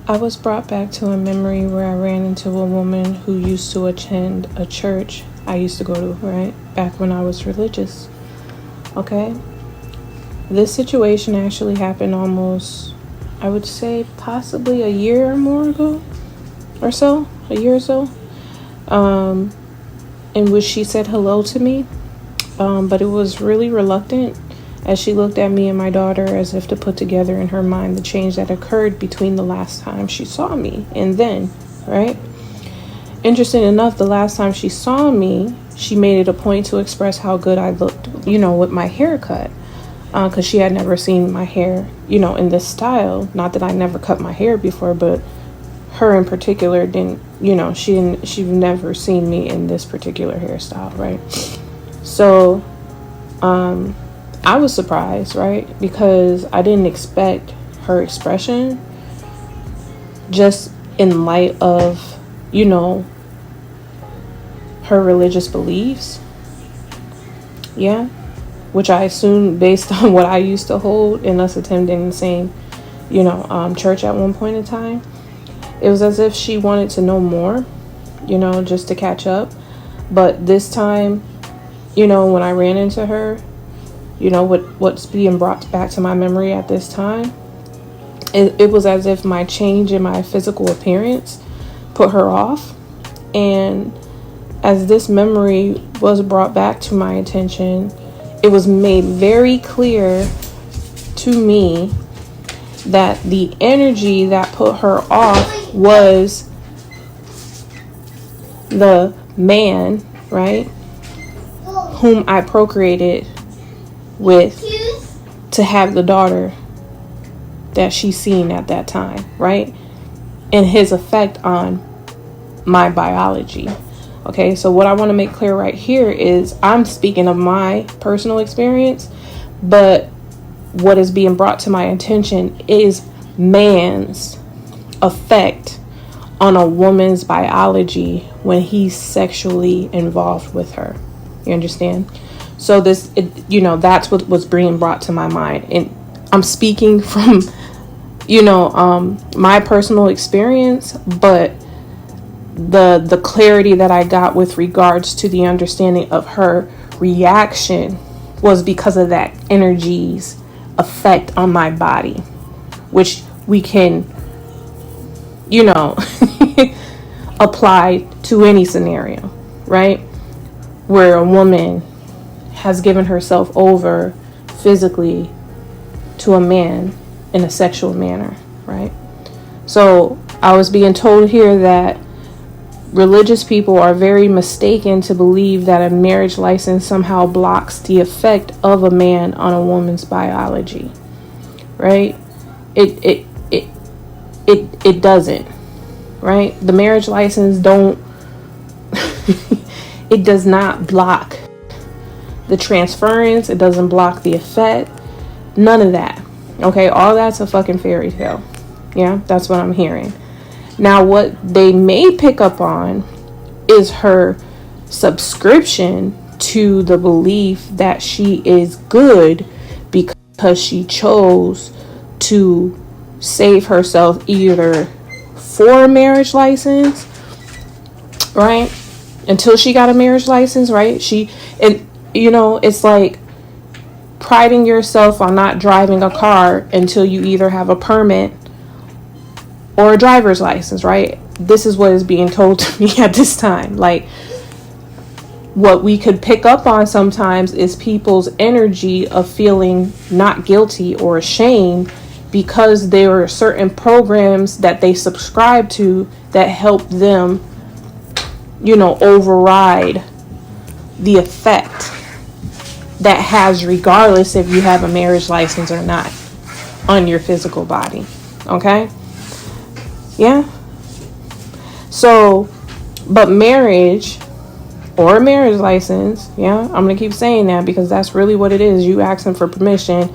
I was brought back to a memory where I ran into a woman who used to attend a church I used to go to, right? Back when I was religious. Okay? This situation actually happened almost, I would say, possibly a year or more ago or so, a year or so, in which she said hello to me, but it was really reluctant as she looked at me and my daughter as if to put together in her mind the change that occurred between the last time she saw me and then, right? Interesting enough, the last time she saw me, she made it a point to express how good I looked, with my haircut. Because she had never seen my hair, in this style. Not that I never cut my hair before, but her in particular didn't, she'd never seen me in this particular hairstyle, right? So, I was surprised, right? Because I didn't expect her expression just in light of, her religious beliefs. Yeah. Which I assume based on what I used to hold and us attending the same, church at one point in time. It was as if she wanted to know more, just to catch up. But this time, when I ran into her, what's being brought back to my memory at this time, it was as if my change in my physical appearance put her off. And as this memory was brought back to my attention, it was made very clear to me that the energy that put her off was the man, right, whom I procreated with to have the daughter that she's seen at that time, right, and his effect on my biology. Okay, so what I want to make clear right here is I'm speaking of my personal experience, but what is being brought to my attention is man's effect on a woman's biology when he's sexually involved with her. You understand? So that's what was being brought to my mind. And I'm speaking from, my personal experience, but the clarity that I got with regards to the understanding of her reaction was because of that energy's effect on my body, which we can, apply to any scenario, right? Where a woman has given herself over physically to a man in a sexual manner, right? So I was being told here that religious people are very mistaken to believe that a marriage license somehow blocks the effect of a man on a woman's biology, right? It doesn't, right? The marriage license it does not block the transference. It doesn't block the effect. None of that. Okay, all that's a fucking fairy tale. Yeah, that's what I'm hearing. Now, what they may pick up on is her subscription to the belief that she is good because she chose to save herself either for a marriage license, right? Until she got a marriage license, right? It's like priding yourself on not driving a car until you either have a permit or a driver's license, right? This is what is being told to me at this time. Like, what we could pick up on sometimes is people's energy of feeling not guilty or ashamed because there are certain programs that they subscribe to that help them, override the effect that has, regardless if you have a marriage license or not, on your physical body. Okay? Yeah. So, but marriage or a marriage license, yeah, I'm going to keep saying that because that's really what it is. You asking for permission,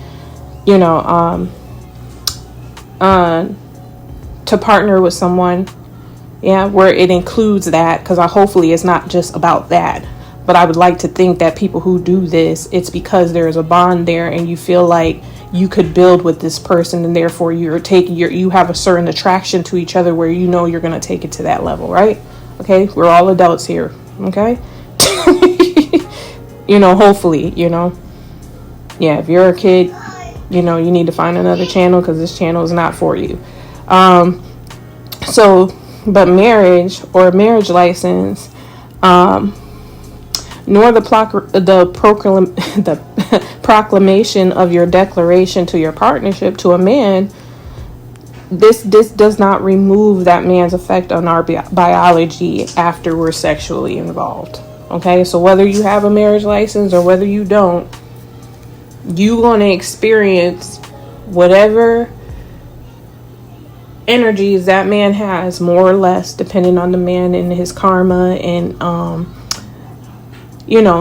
to partner with someone, yeah, where it includes that, because hopefully it's not just about that. But I would like to think that people who do this, it's because there is a bond there and you feel like you could build with this person, and therefore you have a certain attraction to each other where you know you're going to take it to that level, right? Okay, we're all adults here, okay? Hopefully, yeah, if you're a kid, you need to find another channel, because this channel is not for you. But marriage or marriage license, nor the proclamation of your declaration to your partnership to a man, this does not remove that man's effect on our biology after we're sexually involved. Okay, so whether you have a marriage license or whether you don't, you're going to experience whatever energies that man has, more or less, depending on the man and his karma and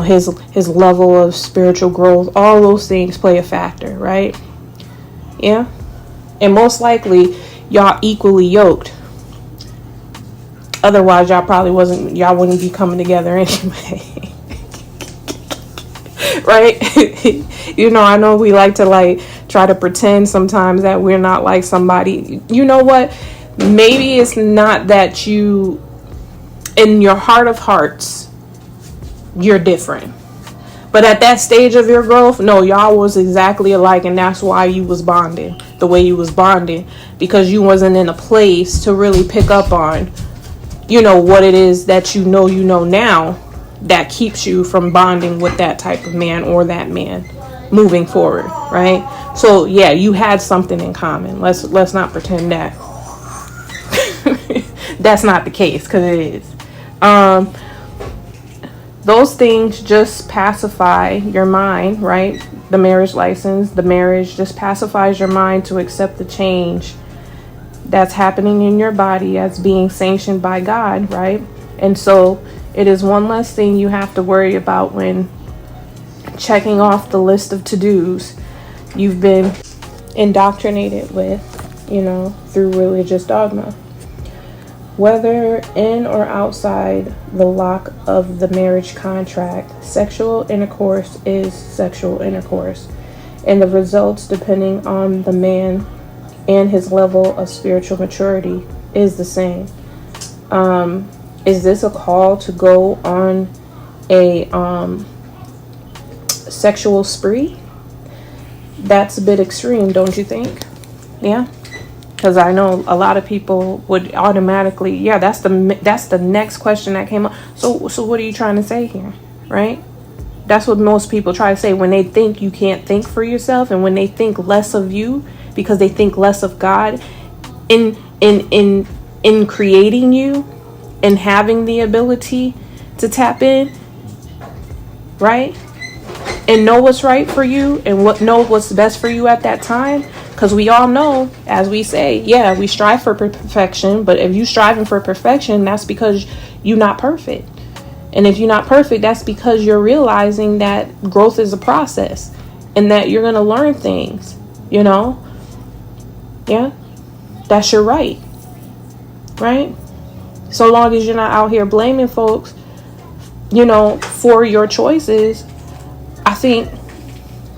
his level of spiritual growth. All those things play a factor, right? Yeah. And most likely y'all equally yoked. Otherwise y'all wouldn't be coming together anyway. Right? I know we like to try to pretend sometimes that we're not like somebody. You know what? Maybe it's not that you, in your heart of hearts, you're different. But at that stage of your growth, no, y'all was exactly alike, and that's why you was bonding the way you was bonding, because you wasn't in a place to really pick up on, what it is that you know now that keeps you from bonding with that type of man or that man moving forward, right? So yeah, you had something in common. Let's not pretend that that's not the case, because it is. Those things just pacify your mind, right? The marriage license, the marriage just pacifies your mind to accept the change that's happening in your body as being sanctioned by God, right? And so it is one less thing you have to worry about when checking off the list of to-dos you've been indoctrinated with, through religious dogma. Whether in or outside the lock of the marriage contract, sexual intercourse is sexual intercourse, and the results, depending on the man and his level of spiritual maturity, is the same. Is this a call to go on a sexual spree? That's a bit extreme, don't you think? Yeah. Because I know a lot of people would automatically, yeah, that's the next question that came up. So what are you trying to say here, right? That's what most people try to say when they think you can't think for yourself, and when they think less of you because they think less of God in creating you and having the ability to tap in, right? And know what's right for you and know what's best for you at that time. Because we all know, as we say, yeah, we strive for perfection. But if you're striving for perfection, that's because you're not perfect. And if you're not perfect, that's because you're realizing that growth is a process and that you're going to learn things, Yeah, that's your right. Right? So long as you're not out here blaming folks, for your choices, I think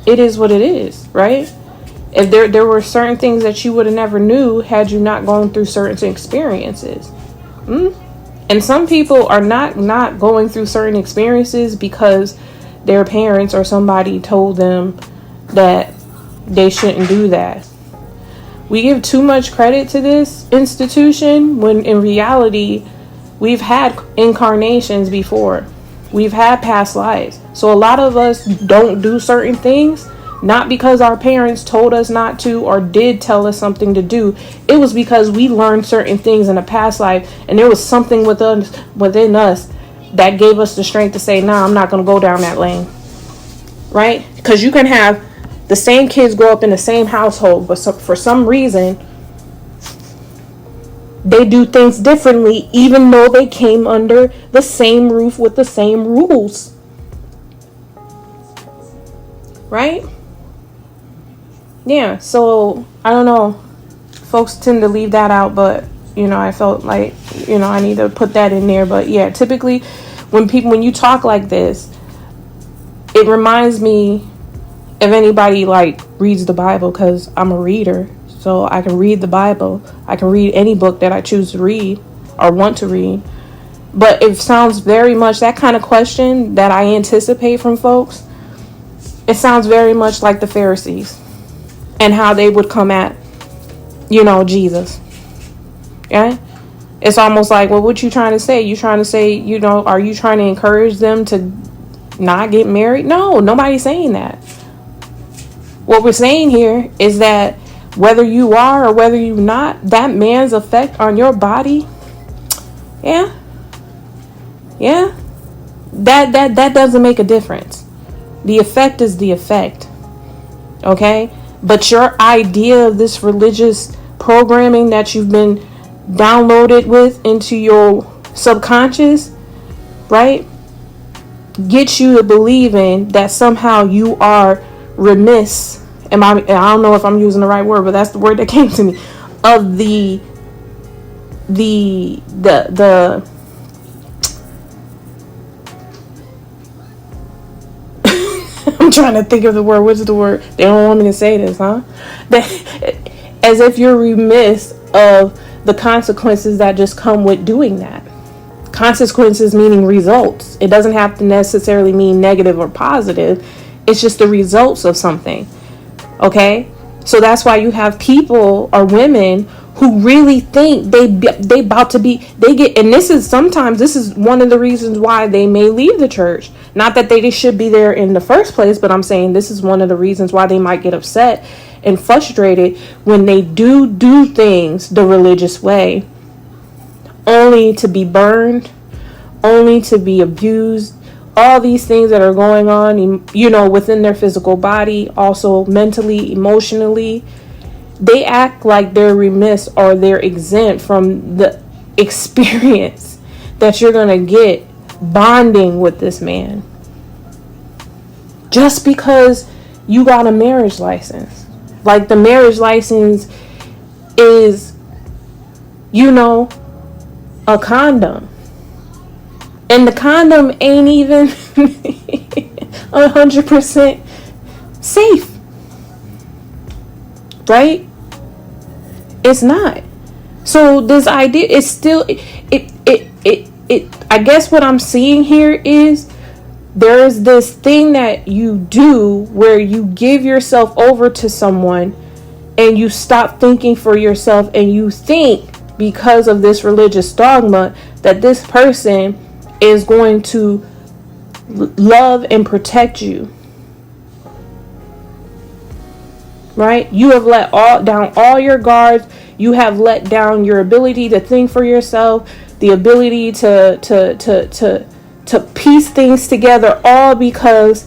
it is what it is, right? If there were certain things that you would have never knew had you not gone through certain experiences. And some people are not going through certain experiences because their parents or somebody told them that they shouldn't do that. We give too much credit to this institution when in reality, we've had incarnations before. We've had past lives. So a lot of us don't do certain things, not because our parents told us not to or did tell us something to do. It was because we learned certain things in a past life, and there was something within us that gave us the strength to say, nah, I'm not going to go down that lane. Right? Because you can have the same kids grow up in the same household, but for some reason, they do things differently, even though they came under the same roof with the same rules. Right? Yeah, so I don't know. Folks tend to leave that out, but I felt like, I need to put that in there. But yeah, typically when you talk like this, it reminds me of anybody like reads the Bible, because I'm a reader. So I can read the Bible. I can read any book that I choose to read or want to read. But it sounds very much, that kind of question that I anticipate from folks, it sounds very much like the Pharisees and how they would come at, Jesus. Yeah? It's almost like, well, what you trying to say? You trying to say, are you trying to encourage them to not get married? No, nobody's saying that. What we're saying here is that whether you are or whether you're not, that man's effect on your body, yeah, that doesn't make a difference. The effect is the effect, okay? But your idea of this religious programming that you've been downloaded with into your subconscious, right, gets you to believing that somehow you are remiss. I don't know if I'm using the right word, but that's the word that came to me, of the I'm trying to think of the word. What's the word? They don't want me to say this, huh? As if you're remiss of the consequences that just come with doing that. Consequences meaning results. It doesn't have to necessarily mean negative or positive. It's just the results of something. Okay? So that's why you have people or women who really think they about to be, and this is one of the reasons why they may leave the church. Not that they should be there in the first place, but I'm saying this is one of the reasons why they might get upset and frustrated when they do things the religious way, only to be burned, only to be abused. All these things that are going on, within their physical body, also mentally, emotionally, they act like they're remiss or they're exempt from the experience that you're going to get bonding with this man. Just because you got a marriage license. Like the marriage license is, a condom. And the condom ain't even 100% safe. Right? It's not. So this idea is still, I guess what I'm seeing here is there's this thing that you do where you give yourself over to someone and you stop thinking for yourself, and you think because of this religious dogma that this person is going to love and protect you. Right? You have let down all your guards. You have let down your ability to think for yourself, the ability to piece things together, all because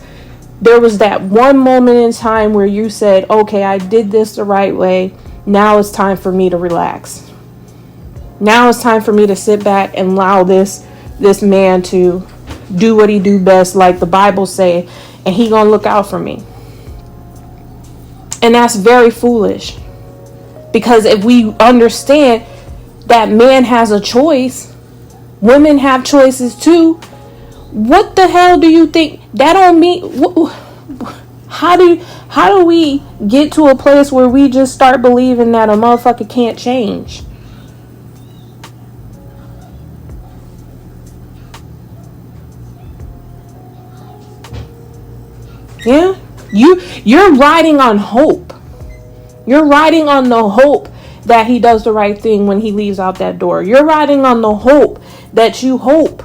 there was that one moment in time where you said, okay, I did this the right way. Now it's time for me to relax. Now it's time for me to sit back and allow this man to do what he do best, like the Bible say, and he gonna look out for me. And that's very foolish. Because if we understand that man has a choice, women have choices too. What the hell do you think? That don't mean. How do we get to a place where we just start believing that a motherfucker can't change? Yeah? You're riding on hope. You're riding on the hope that he does the right thing when he leaves out that door. You're riding on the hope that you hope,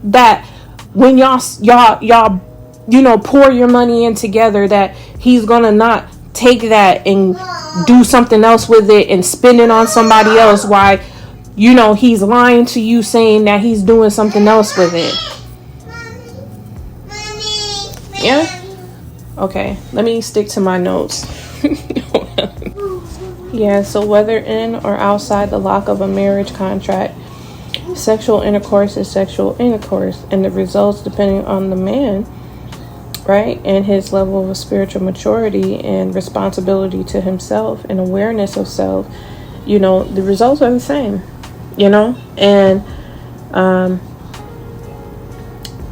that when y'all pour your money in together, that he's gonna not take that and do something else with it and spend it on somebody else, while he's lying to you saying that he's doing something else with it. Yeah? Okay, let me stick to my notes. Yeah, so whether in or outside the lock of a marriage contract, sexual intercourse is sexual intercourse, and the results depending on the man, right, and his level of spiritual maturity and responsibility to himself and awareness of self, the results are the same, and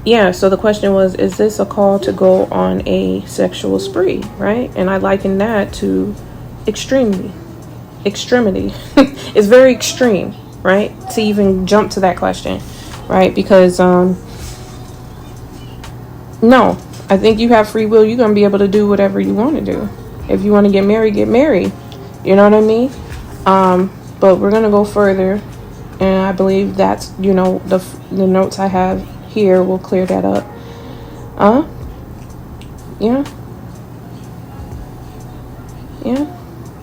yeah, so the question was, is this a call to go on a sexual spree, right? And I liken that to extremity. It's very extreme, right? To even jump to that question, right? Because no, I think you have free will. You're gonna be able to do whatever you want to do. If you want to get married, get married. You know what I mean? But we're gonna go further, and I believe that's, you know, the notes I have here will clear that up. Yeah. Yeah.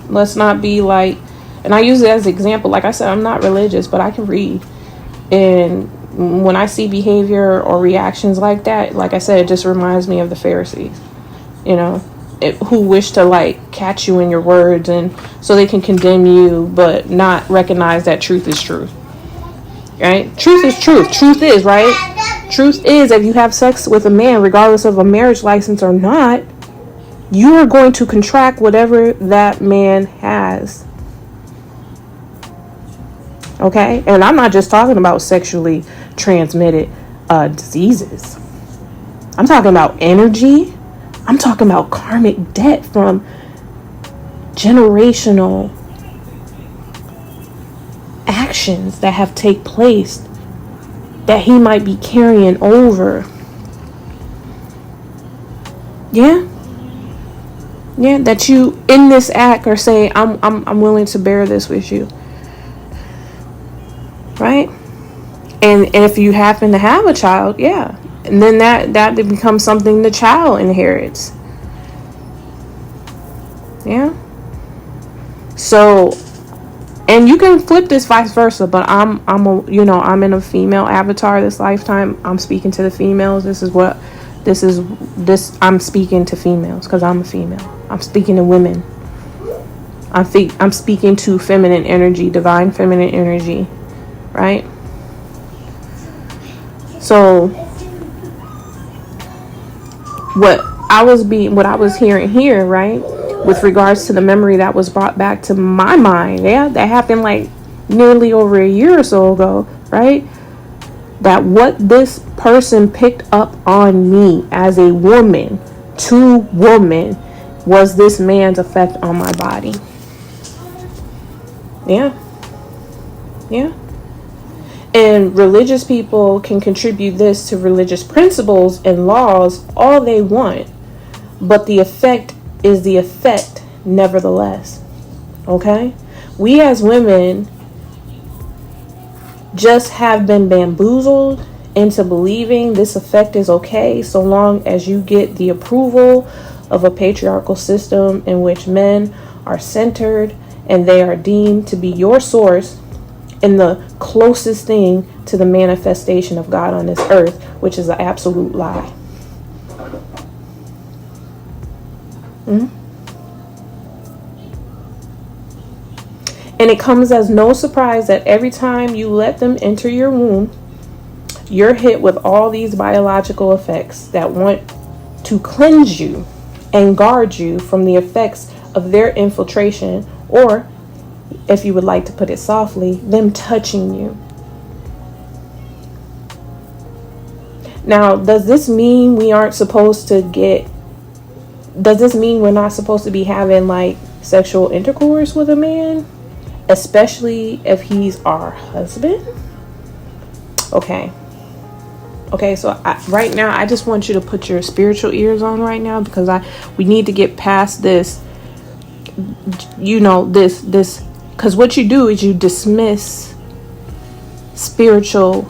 Let's not be like, and I use it as an example. Like I said, I'm not religious, but I can read. And when I see behavior or reactions like that, like I said, it just reminds me of the Pharisees, you know, who wish to like catch you in your words, and so they can condemn you, but not recognize that truth is truth. Right? Truth is truth. Truth is, right? Truth is, if you have sex with a man, regardless of a marriage license or not, you are going to contract whatever that man has. Okay? And I'm not just talking about sexually transmitted diseases. I'm talking about energy. I'm talking about karmic debt from generational actions that have taken place that he might be carrying over. Yeah, that you in this act are saying, I'm willing to bear this with you, right? And if you happen to have a child, yeah, and then that becomes something the child inherits. Yeah. So, and you can flip this vice versa, but I'm in a female avatar this lifetime. I'm speaking to the females. I'm speaking to females because I'm a female. I'm speaking to women. I'm speaking to feminine energy, divine feminine energy, right? So what I was hearing here, right, with regards to the memory that was brought back to my mind, yeah, that happened like nearly over a year or so ago, right? That what this person picked up on me as a woman to woman was this man's effect on my body. Yeah. And religious people can contribute this to religious principles and laws all they want, but the effect is the effect nevertheless. Okay? We as women just have been bamboozled into believing this effect is okay so long as you get the approval of a patriarchal system in which men are centered and they are deemed to be your source and the closest thing to the manifestation of God on this earth, which is an absolute lie. And it comes as no surprise that every time you let them enter your womb, you're hit with all these biological effects that want to cleanse you and guard you from the effects of their infiltration, or, if you would like to put it softly, them touching you. Now, does this mean we're not supposed to be having like sexual intercourse with a man, especially if he's our husband? Okay, so right now I just want you to put your spiritual ears on right now, because we need to get past this, this, because what you do is you dismiss spiritual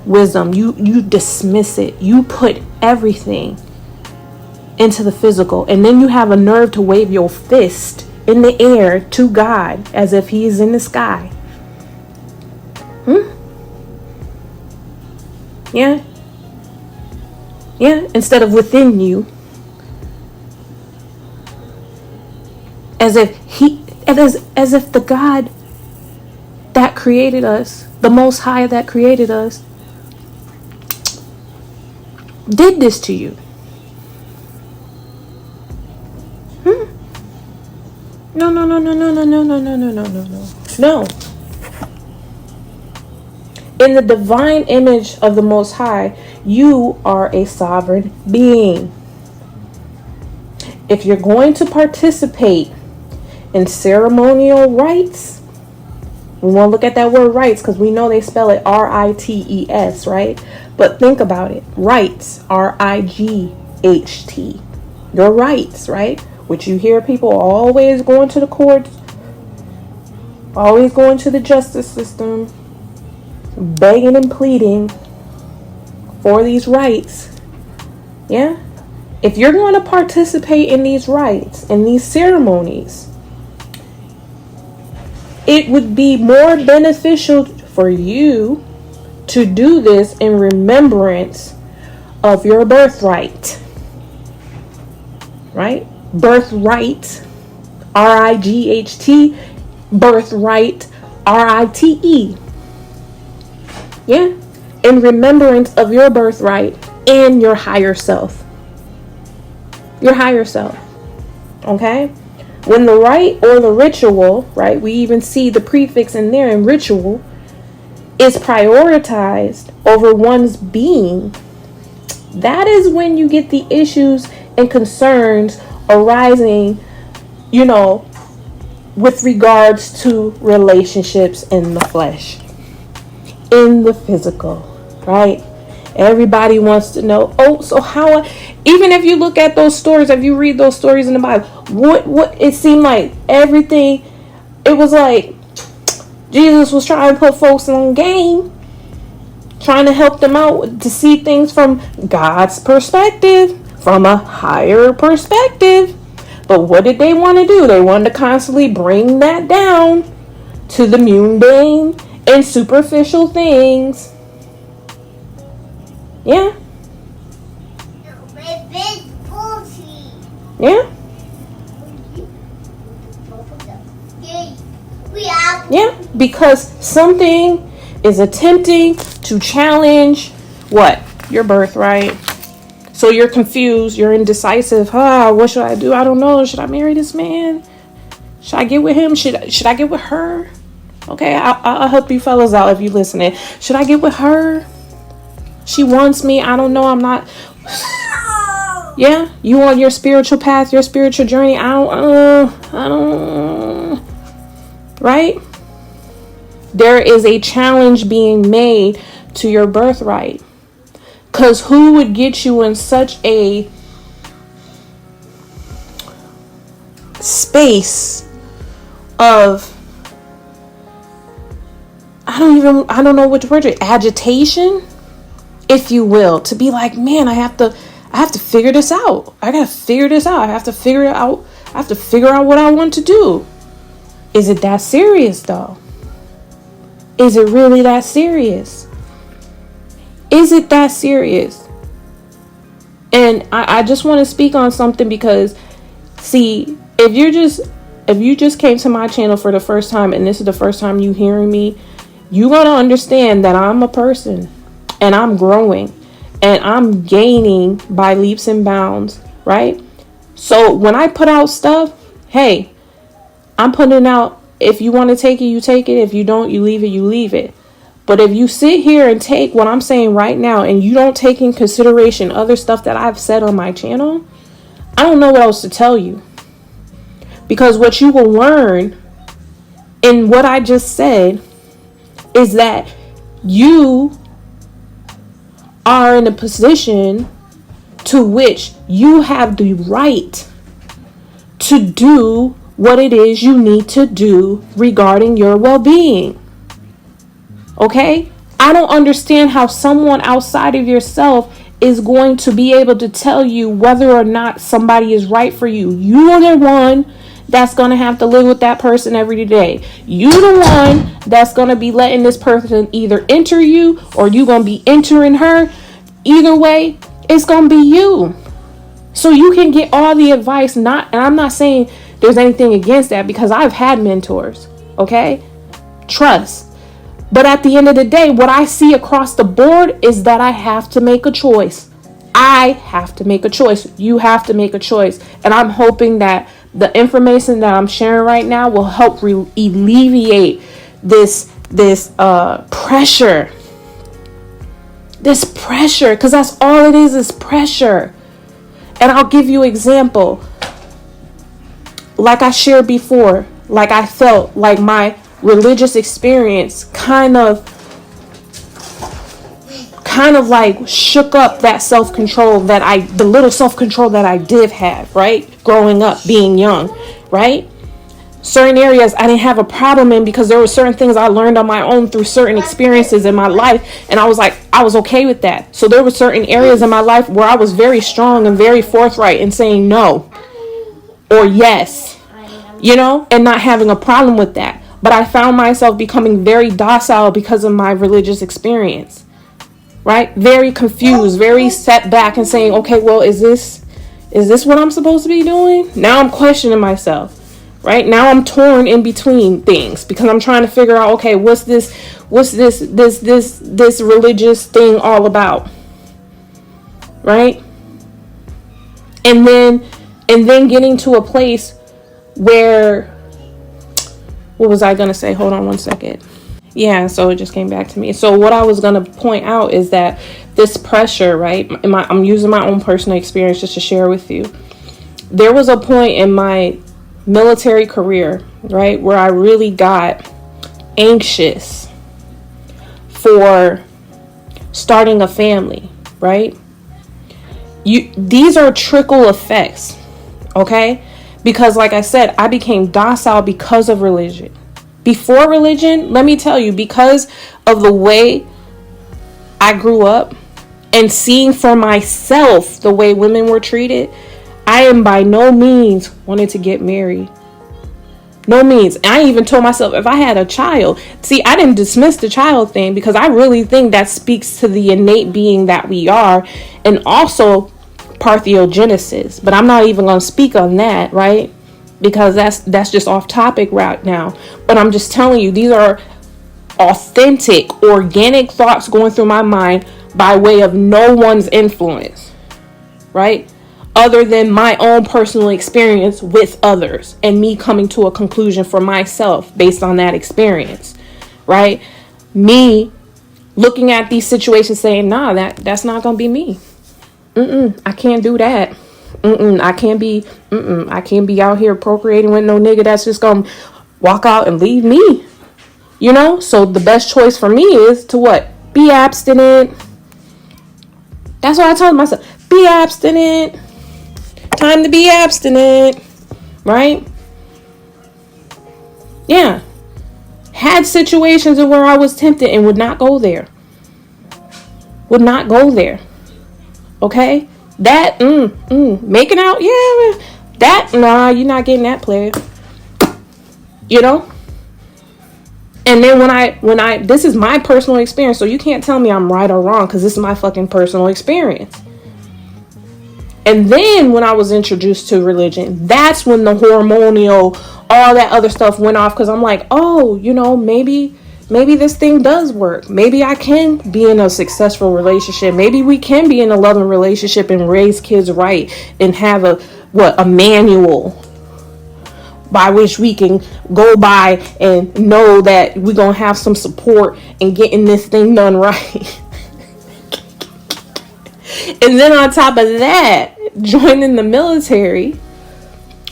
wisdom. You dismiss it. You put everything into the physical, and then you have a nerve to wave your fist in the air to God as if he is in the sky. Yeah, instead of within you, as if the God that created us, the Most High that created us, did this to you. No. In the divine image of the Most High, you are a sovereign being. If you're going to participate in ceremonial rites, we want to look at that word rites because we know they spell it R-I-T-E-S, right? But think about it. Rights, R-I-G-H-T. Your rights, right? Which you hear people always going to the courts, always going to the justice system, begging and pleading for these rights. Yeah? If you're going to participate in these rites, in these ceremonies, it would be more beneficial for you to do this in remembrance of your birthright. Right? Birthright, R-I-G-H-T, birthright, R-I-T-E. Yeah? In remembrance of your birthright and your higher self. Your higher self. Okay? When the rite or the ritual, right, we even see the prefix in there in ritual, is prioritized over one's being, that is when you get the issues and concerns arising, with regards to relationships in the flesh, in the physical, right? Everybody wants to know, so how, even if you look at those stories, if you read those stories in the Bible, what it seemed like everything, it was like Jesus was trying to put folks on game, trying to help them out to see things from God's perspective, from a higher perspective. But what did they want to do? They wanted to constantly bring that down to the mundane and superficial things. Yeah. Yeah. Yeah, because something is attempting to challenge what? Your birthright. So you're confused, you're indecisive. What should I do? I don't know. Should I marry this man? Should I get with him? Should I get with her? Okay, I'll help you fellas out if you listening. Should I get with her? She wants me. I don't know. I'm not. Yeah, you on your spiritual path, your spiritual journey. I don't. Right? There is a challenge being made to your birthright. Because who would get you in such a space of, I don't know which word, agitation, if you will, to be like, man, I have to figure this out. I got to figure this out. I have to figure it out. I have to figure out what I want to do. Is it that serious though? Is it really that serious? Is it that serious? And I just want to speak on something because, see, if you just came to my channel for the first time and this is the first time you hearing me, you got to understand that I'm a person and I'm growing and I'm gaining by leaps and bounds, right? So when I put out stuff, hey, I'm putting out, if you want to take it, you take it. If you don't, you leave it, you leave it. But if you sit here and take what I'm saying right now and you don't take in consideration other stuff that I've said on my channel, I don't know what else to tell you. Because what you will learn in what I just said is that you are in a position to which you have the right to do what it is you need to do regarding your well-being. Okay? I don't understand how someone outside of yourself is going to be able to tell you whether or not somebody is right for you. You're the one that's going to have to live with that person every day. You're the one that's going to be letting this person either enter you or you're going to be entering her. Either way, it's going to be you. So you can get all the advice. And I'm not saying there's anything against that because I've had mentors. Okay? Trust. But at the end of the day, what I see across the board is that I have to make a choice. I have to make a choice. You have to make a choice. And I'm hoping that the information that I'm sharing right now will help alleviate this pressure This pressure, because that's all it is pressure. And I'll give you an example. Like I shared before, like I felt like my religious experience kind of like shook up that self-control the little self-control that I did have, right? Growing up, being young, right? Certain areas I didn't have a problem in because there were certain things I learned on my own through certain experiences in my life. And I was okay with that. So there were certain areas in my life where I was very strong and very forthright in saying no or yes, and not having a problem with that. But I found myself becoming very docile because of my religious experience, right? Very confused, very set back and saying, okay, well, is this what I'm supposed to be doing? Now I'm questioning myself. Right now I'm torn in between things because I'm trying to figure out, okay, what's this religious thing all about? Right? And then getting to a place where, what was I going to say? Hold on one second. Yeah, so it just came back to me. So what I was going to point out is that this pressure, right? I'm using my own personal experience just to share with you. There was a point in my military career, right, where I really got anxious for starting a family, right? These are trickle effects, okay? Because like I said, I became docile because of religion. Before religion, let me tell you, because of the way I grew up and seeing for myself the way women were treated, I am by no means wanting to get married. No means. And I even told myself if I had a child, see, I didn't dismiss the child thing because I really think that speaks to the innate being that we are, and also parthenogenesis. But I'm not even going to speak on that, right? Because that's just off topic right now. But I'm just telling you, these are authentic, organic thoughts going through my mind by way of no one's influence, right? Other than my own personal experience with others and me coming to a conclusion for myself based on that experience, right? Me looking at these situations saying, nah, that's not going to be me. I can't do that. I can't be out here procreating with no nigga that's just going to walk out and leave me, So the best choice for me is to what? Be abstinent. That's what I told myself. Be abstinent. Time to be abstinent, right? Yeah. Had situations where I was tempted and would not go there. Would not go there. Okay? That, making out, yeah. That, nah, you're not getting that, player. And then when I, this is my personal experience, so you can't tell me I'm right or wrong because this is my fucking personal experience. And then when I was introduced to religion, that's when the hormonal, all that other stuff went off. Because I'm like, oh, maybe this thing does work. Maybe I can be in a successful relationship. Maybe we can be in a loving relationship and raise kids right and have a manual by which we can go by and know that we're going to have some support in getting this thing done right. And then on top of that, joining the military,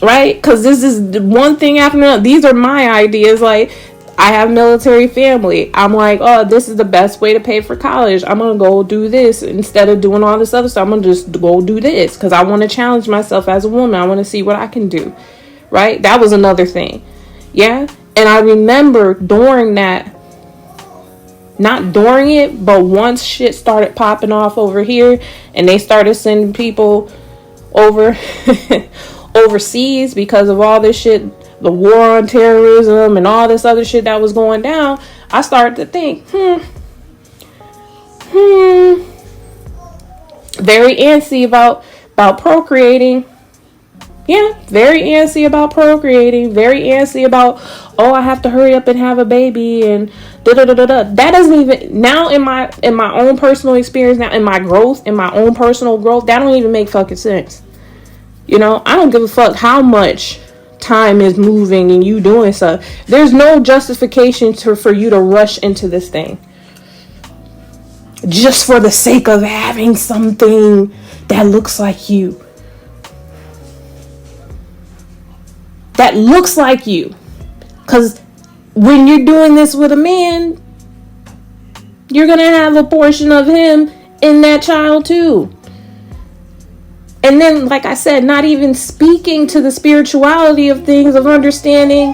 right? Because this is one thing after another. These are my ideas. Like, I have military family. I'm like, oh, this is the best way to pay for college. I'm going to go do this instead of doing all this other stuff. I'm going to just go do this because I want to challenge myself as a woman. I want to see what I can do, right? That was another thing. Yeah. And I remember during that, not during it, but once shit started popping off over here and they started sending people over overseas because of all this shit, the war on terrorism and all this other shit that was going down, I started to think, very antsy about procreating. Yeah, very antsy about procreating, very antsy about, oh, I have to hurry up and have a baby and da-da-da-da-da. That doesn't even, now in my own personal experience, now in my growth, in my own personal growth, that don't even make fucking sense. I don't give a fuck how much time is moving and you doing stuff. There's no justification for you to rush into this thing. just for the sake of having something that looks like you. That looks like you. Because when you're doing this with a man, you're going to have a portion of him in that child too. And then, like I said, not even speaking to the spirituality of things, of understanding,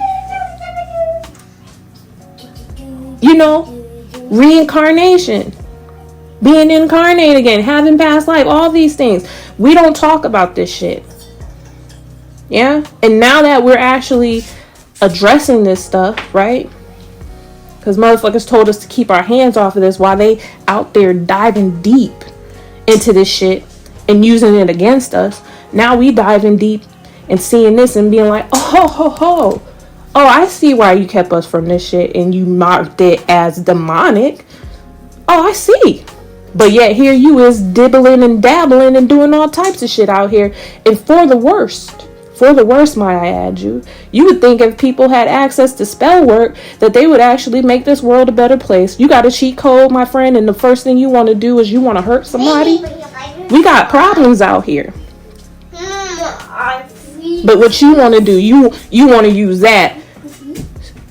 reincarnation, being incarnate again, having past life, all these things. We don't talk about this shit. Yeah? And now that we're actually addressing this stuff, right? Because motherfuckers told us to keep our hands off of this while they out there diving deep into this shit and using it against us. Now we diving deep and seeing this and being like, oh, I see why you kept us from this shit and you marked it as demonic. Oh, I see. But yet here you is dibbling and dabbling and doing all types of shit out here. And for the worst, might I add you. You would think if people had access to spell work that they would actually make this world a better place. You got a cheat code, my friend, and the first thing you want to do is you want to hurt somebody. We got problems out here. But what you want to do, you want to use that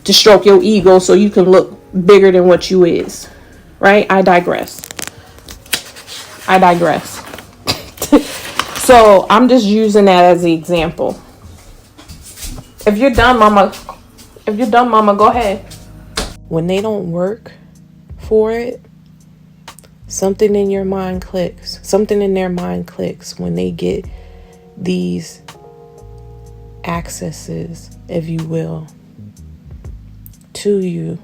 to stroke your ego so you can look bigger than what you is. Right? I digress. So I'm just using that as the example. If you're done, mama, go ahead. When they don't work for it, something in your mind clicks. Something in their mind clicks when they get these accesses, if you will, to you.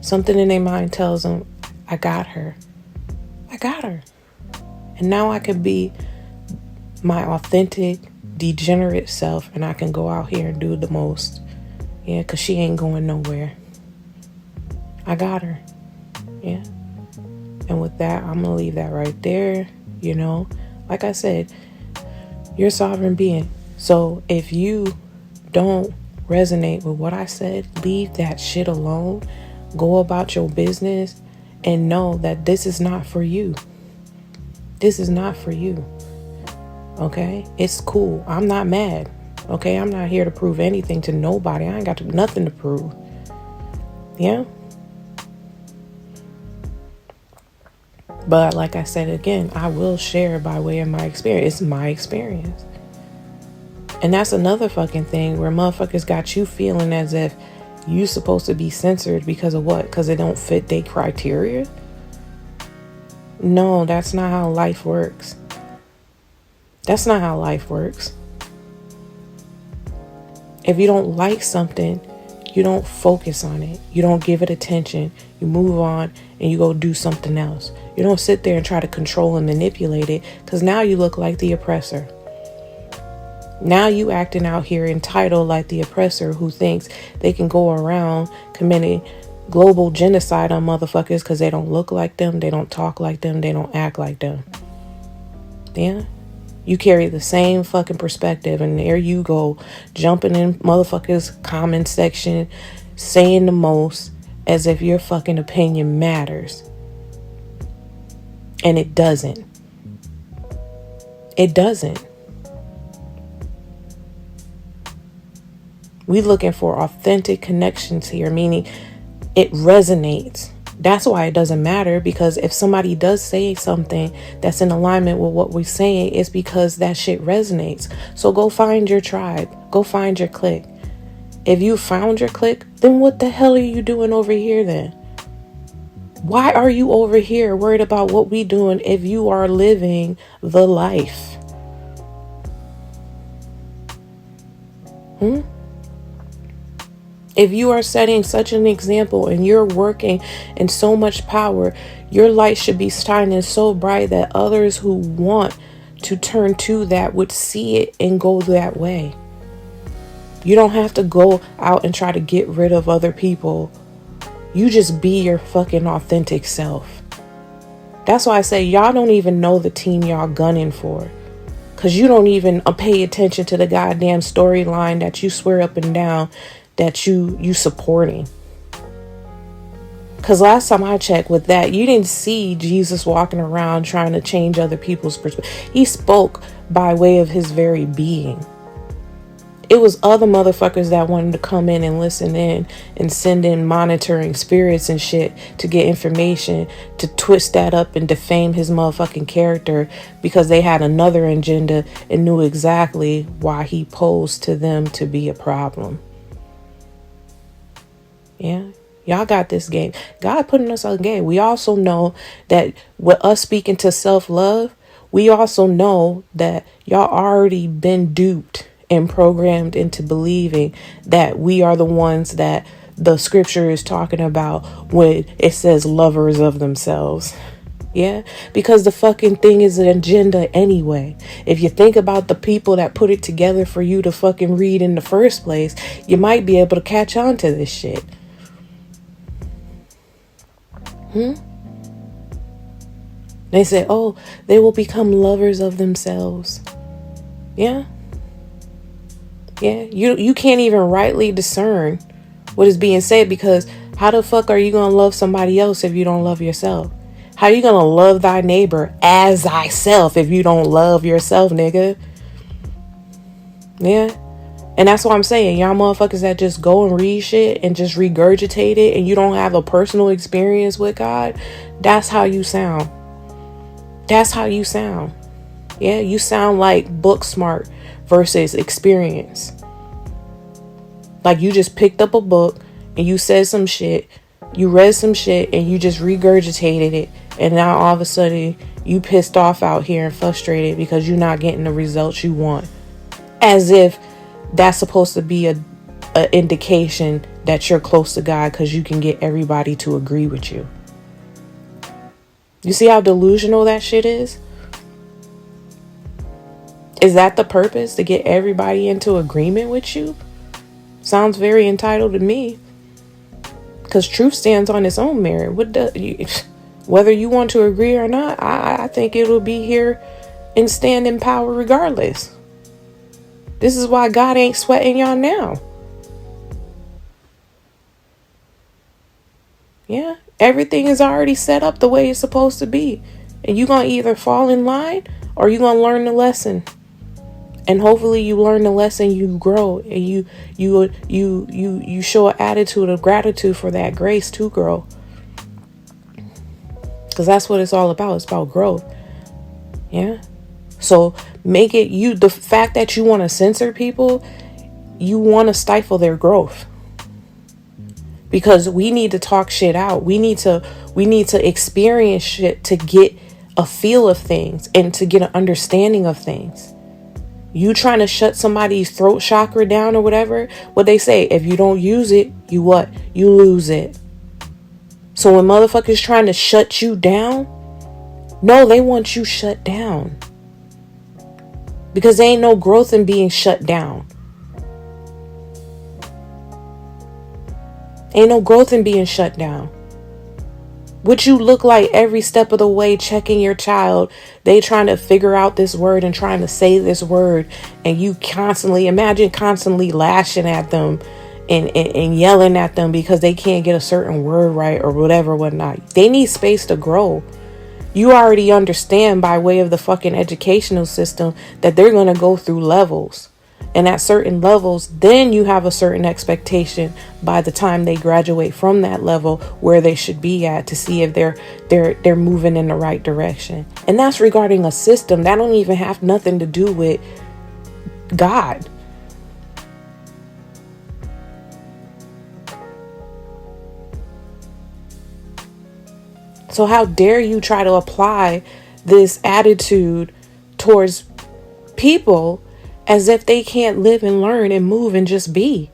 Something in their mind tells them, I got her. And now I could be my authentic, degenerate self, and I can go out here and do the most. Yeah, because she ain't going nowhere. I got her. Yeah. And with that, I'm going to leave that right there. Like I said, you're a sovereign being. So if you don't resonate with what I said, leave that shit alone. Go about your business and know that this is not for you. This is not for you. Okay? It's cool. I'm not mad. Okay? I'm not here to prove anything to nobody. I ain't got nothing to prove. Yeah? But like I said again, I will share by way of my experience. It's my experience. And that's another fucking thing where motherfuckers got you feeling as if you supposed to be censored because of what? Because it don't fit their criteria? No, that's not how life works. That's not how life works. If you don't like something, you don't focus on it. You don't give it attention. You move on and you go do something else. You don't sit there and try to control and manipulate it, because now you look like the oppressor. Now you acting out here entitled like the oppressor who thinks they can go around committing global genocide on motherfuckers because they don't look like them, they don't talk like them, they don't act like them. Yeah? You carry the same fucking perspective, and there you go, jumping in motherfuckers' comment section, saying the most as if your fucking opinion matters. And it doesn't. It doesn't. We looking for authentic connections here, meaning it resonates. That's why it doesn't matter, because if somebody does say something that's in alignment with what we're saying, it's because that shit resonates. So go find your tribe. Go find your clique. If you found your clique, then what the hell are you doing over here then? Why are you over here worried about what we doing if you are living the life? If you are setting such an example and you're working in so much power, your light should be shining so bright that others who want to turn to that would see it and go that way. You don't have to go out and try to get rid of other people. You just be your fucking authentic self. That's why I say y'all don't even know the team y'all gunning for. Because you don't even pay attention to the goddamn storyline that you swear up and down that you supporting. Because last time I checked with that, you didn't see Jesus walking around trying to change other people's perspective. He spoke by way of his very being. It was other motherfuckers that wanted to come in and listen in and send in monitoring spirits and shit to get information to twist that up and defame his motherfucking character because they had another agenda and knew exactly why he posed to them to be a problem. Yeah. Y'all got this game. God putting us on game. We also know that with us speaking to self-love, we also know that y'all already been duped and programmed into believing that we are the ones that the scripture is talking about when it says lovers of themselves. Yeah, because the fucking thing is an agenda anyway. If you think about the people that put it together for you to fucking read in the first place, you might be able to catch on to this shit. They say, oh, they will become lovers of themselves. Yeah. Yeah, you can't even rightly discern what is being said, because how the fuck are you going to love somebody else if you don't love yourself? How are you going to love thy neighbor as thyself if you don't love yourself, nigga? Yeah. And that's what I'm saying. Y'all motherfuckers that just go and read shit and just regurgitate it and you don't have a personal experience with God, that's how you sound. That's how you sound. Yeah, you sound like book smart versus experience. Like you just picked up a book and you said some shit, you read some shit and you just regurgitated it, and now all of a sudden you pissed off out here and frustrated because you're not getting the results you want. As if that's supposed to be a indication that you're close to God because you can get everybody to agree with you. You see how delusional that shit is? Is that the purpose? To get everybody into agreement with you? Sounds very entitled to me. Because truth stands on its own merit. Whether you want to agree or not, I think it will be here and stand in power regardless. This is why God ain't sweating y'all now. Yeah, everything is already set up the way it's supposed to be. And you're going to either fall in line or you're going to learn the lesson. And hopefully you learn the lesson, you grow, and you show an attitude of gratitude for that grace to grow. Because that's what it's all about. It's about growth. Yeah. So make it the fact that you want to censor people, you want to stifle their growth. Because we need to talk shit out. We need to experience shit to get a feel of things and to get an understanding of things. You trying to shut somebody's throat chakra down or whatever, what they say, if you don't use it, you what? You lose it. So when motherfuckers trying to shut you down, no, they want you shut down. Because there ain't no growth in being shut down. Ain't no growth in being shut down. What you look like every step of the way, checking your child, they trying to figure out this word and trying to say this word, and you constantly lashing at them and yelling at them because they can't get a certain word right or whatever, whatnot. They need space to grow. You already understand by way of the fucking educational system that they're going to go through levels. And at certain levels, then you have a certain expectation by the time they graduate from that level where they should be at to see if they're moving in the right direction. And that's regarding a system that don't even have nothing to do with God. So how dare you try to apply this attitude towards people as if they can't live and learn and move and just be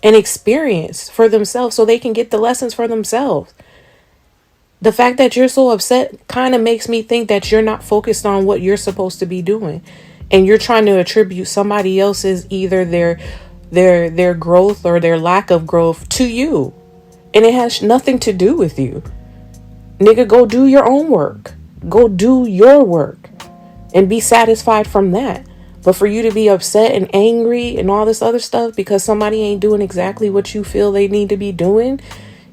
and experience for themselves so they can get the lessons for themselves. The fact that you're so upset kind of makes me think that you're not focused on what you're supposed to be doing, and you're trying to attribute somebody else's either their growth or their lack of growth to you, and it has nothing to do with you. Nigga, go do your own work. Go do your work and be satisfied from that. But for you to be upset and angry and all this other stuff because somebody ain't doing exactly what you feel they need to be doing,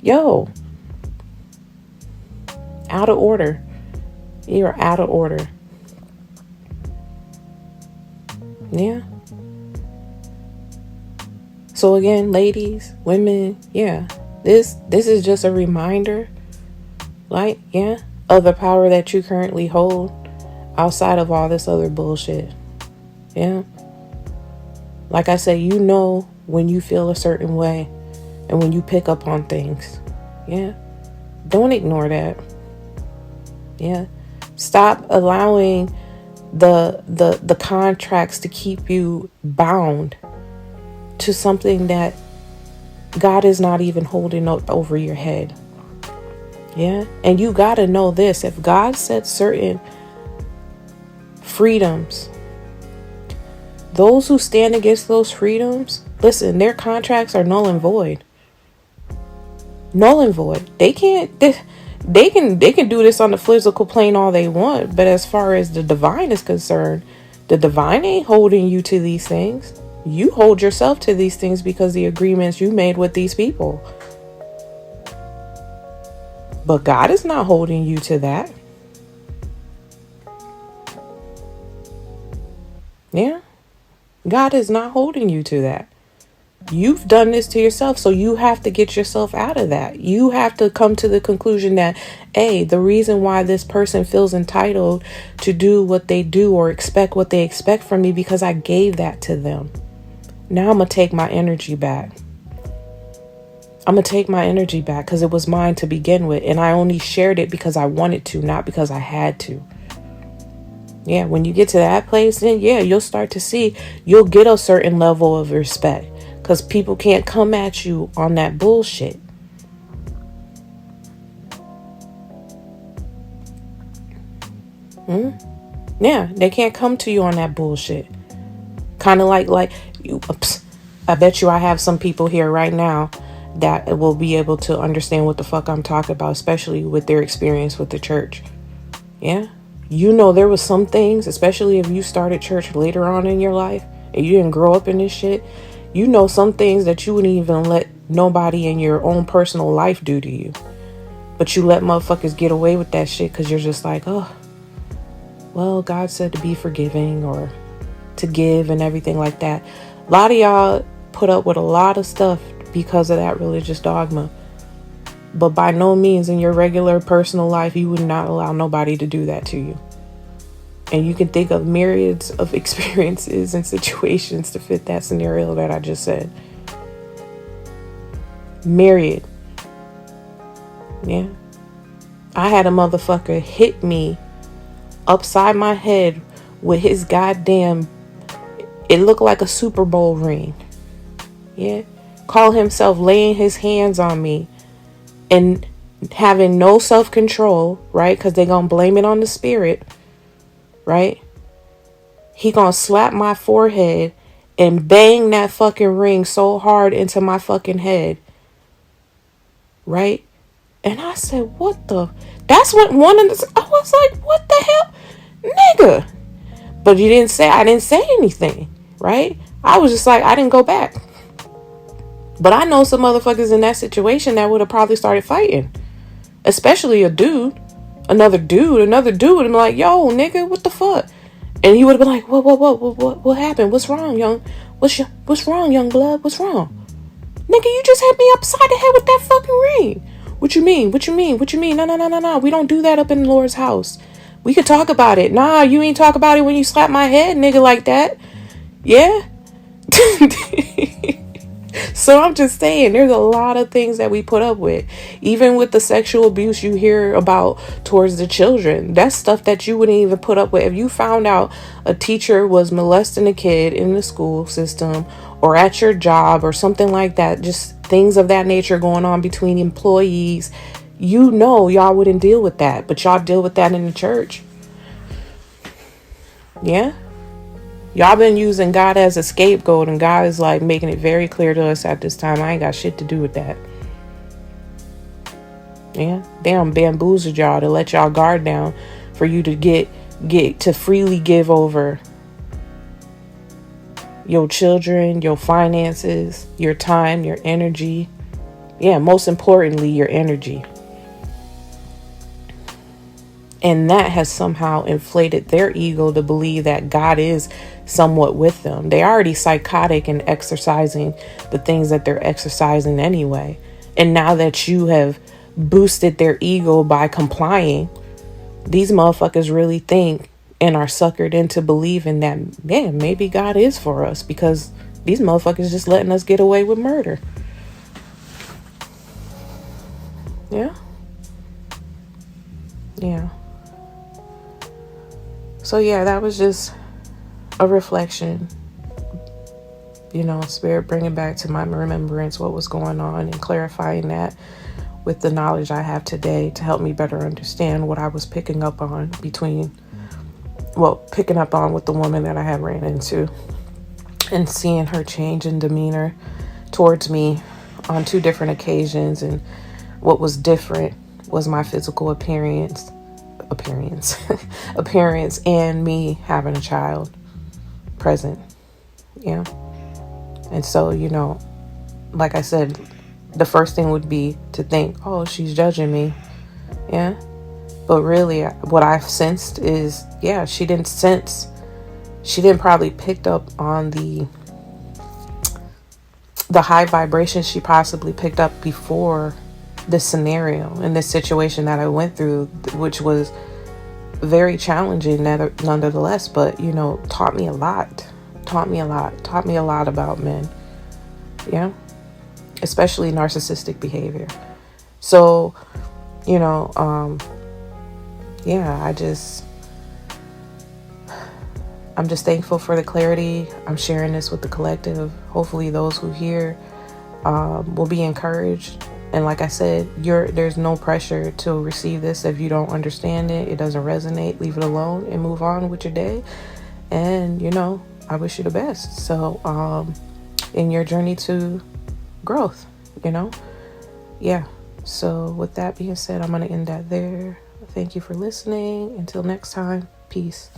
yo, out of order. You're out of order. Yeah. So again, ladies, women, yeah, this is just a reminder, like, yeah, of the power that you currently hold outside of all this other bullshit. Yeah. Like I say, you know when you feel a certain way and when you pick up on things. Yeah. Don't ignore that. Yeah. Stop allowing the contracts to keep you bound to something that God is not even holding up over your head. Yeah. And you got to know this. If God set certain freedoms, those who stand against those freedoms, listen, their contracts are null and void. Null and void. They can do this on the physical plane all they want, but as far as the divine is concerned, the divine ain't holding you to these things. You hold yourself to these things because the agreements you made with these people. But God is not holding you to that. Yeah. God is not holding you to that. You've done this to yourself, so you have to get yourself out of that. You have to come to the conclusion that, A, the reason why this person feels entitled to do what they do or expect what they expect from me because I gave that to them. Now I'm going to take my energy back. I'm going to take my energy back because it was mine to begin with, and I only shared it because I wanted to, not because I had to. Yeah, when you get to that place, then yeah, you'll start to see, you'll get a certain level of respect because people can't come at you on that bullshit. Yeah, they can't come to you on that bullshit. Kind of like you. I bet you I have some people here right now that will be able to understand what the fuck I'm talking about, especially with their experience with the church. Yeah. You know, there was some things, especially if you started church later on in your life and you didn't grow up in this shit, you know, some things that you wouldn't even let nobody in your own personal life do to you. But you let motherfuckers get away with that shit because you're just like, oh, well, God said to be forgiving or to give and everything like that. A lot of y'all put up with a lot of stuff because of that religious dogma. But by no means in your regular personal life, you would not allow nobody to do that to you. And you can think of myriads of experiences and situations to fit that scenario that I just said. Myriad. Yeah. I had a motherfucker hit me upside my head with his goddamn, it looked like a Super Bowl ring. Yeah. Call himself laying his hands on me and having no self-control, right? Because they're going to blame it on the spirit, right? He going to slap my forehead and bang that fucking ring so hard into my fucking head, right? And I said, what the? That's what one of the, I was like, what the hell? Nigga. But I didn't say anything, right? I was just like, I didn't go back. But I know some motherfuckers in that situation that would have probably started fighting. Especially a dude. Another dude. And I'm like, yo, nigga, what the fuck? And he would have been like, what happened? What's wrong, young? What's wrong, young blood? What's wrong? Nigga, you just hit me upside the head with that fucking ring. What you mean? No. We don't do that up in the Lord's house. We could talk about it. Nah, you ain't talk about it when you slap my head, nigga, like that. Yeah? So I'm just saying, there's a lot of things that we put up with. Even with the sexual abuse you hear about towards the children. That's stuff that you wouldn't even put up with. If you found out a teacher was molesting a kid in the school system or at your job or something like that, just things of that nature going on between employees, you know y'all wouldn't deal with that. But y'all deal with that in the church. Yeah? Y'all been using God as a scapegoat, and God is like making it very clear to us at this time, I ain't got shit to do with that. Yeah, damn, bamboozled y'all to let y'all guard down for you to get to freely give over your children, your finances, your time, your energy. Yeah, most importantly, your energy. And that has somehow inflated their ego to believe that God is somewhat with them. They're already psychotic and exercising the things that they're exercising anyway. And now that you have boosted their ego by complying, these motherfuckers really think and are suckered into believing that, man, maybe God is for us, because these motherfuckers just letting us get away with murder. Yeah. Yeah. So yeah, that was just a reflection, Spirit bringing back to my remembrance what was going on and clarifying that with the knowledge I have today to help me better understand what I was picking up on with the woman that I had ran into, and seeing her change in demeanor towards me on 2 different occasions. And what was different was my physical appearance and me having a child present. Yeah. And so, like I said, the first thing would be to think, oh, she's judging me. Yeah. But really what I've sensed is, yeah, she didn't probably picked up on the high vibrations she possibly picked up before this scenario and this situation that I went through, which was very challenging nonetheless, but taught me a lot about men. Yeah. Especially narcissistic behavior. So, yeah, I'm just thankful for the clarity. I'm sharing this with the collective. Hopefully those who hear will be encouraged. And like I said, there's no pressure to receive this. If you don't understand it, it doesn't resonate, leave it alone and move on with your day. And, I wish you the best. So, in your journey to growth, Yeah. So with that being said, I'm going to end that there. Thank you for listening. Until next time, peace.